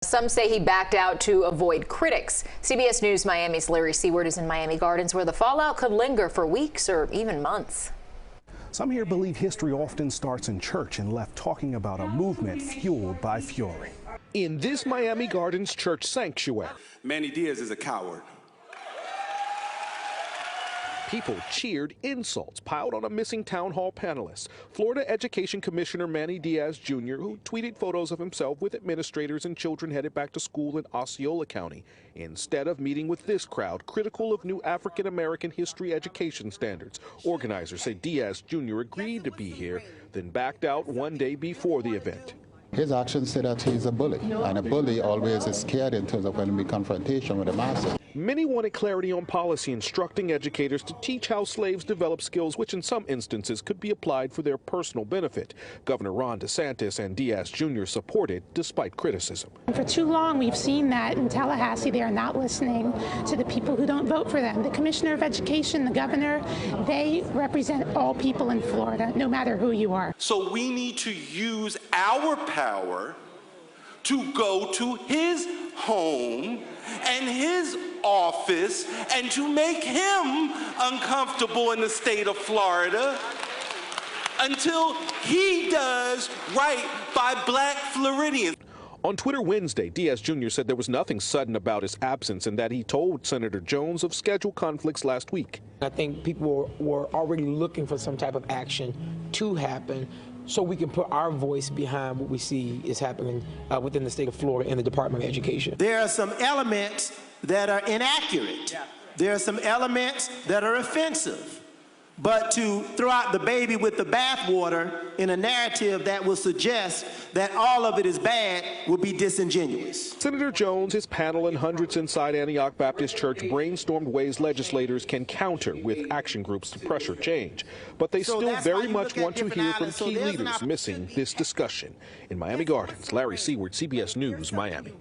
Some say he backed out to avoid critics. CBS News Miami's Larry Seward is in Miami Gardens, where the fallout could linger for weeks or even months. Some here believe history often starts in church and left talking about a movement fueled by fury. In this Miami Gardens church sanctuary, Manny Diaz is a coward. people cheered insults piled on a missing town hall panelist, Florida Education Commissioner Manny Diaz Jr., who tweeted photos of himself with administrators and children headed back to school in Osceola County, instead of meeting with this crowd critical of new African-American history education standards. Organizers say Diaz Jr. agreed to be here, then backed out one day before the event. His actions say that he's a bully, and a bully always is scared in terms of when we confrontation with the masses. Many wanted clarity on policy instructing educators to teach how slaves develop skills which in some instances could be applied for their personal benefit. Governor Ron DeSantis and Diaz Jr. supported despite criticism. For too long we've seen that in Tallahassee they are not listening to the people who don't vote for them. The Commissioner of Education, the Governor, they represent all people in Florida, no matter who you are. So we need to use our power to go to his home and his office and to make him uncomfortable in the state of Florida until he does right by black Floridians. On Twitter Wednesday, Diaz Jr. said there was nothing sudden about his absence and that he told Senator Jones of scheduled conflicts last week. I think people were already looking for some type of action to happen so we can put our voice behind what we see is happening within the state of Florida and the Department of Education. There are some elements that are inaccurate. There are some elements that are offensive. But to throw out the baby with the bathwater in a narrative that will suggest that all of it is bad would be disingenuous. Senator Jones, his panel, and hundreds inside Antioch Baptist Church brainstormed ways legislators can counter with action groups to pressure change. But they still very much want to hear from key leaders missing this discussion. In Miami Gardens, Larry Seward, CBS News, Miami.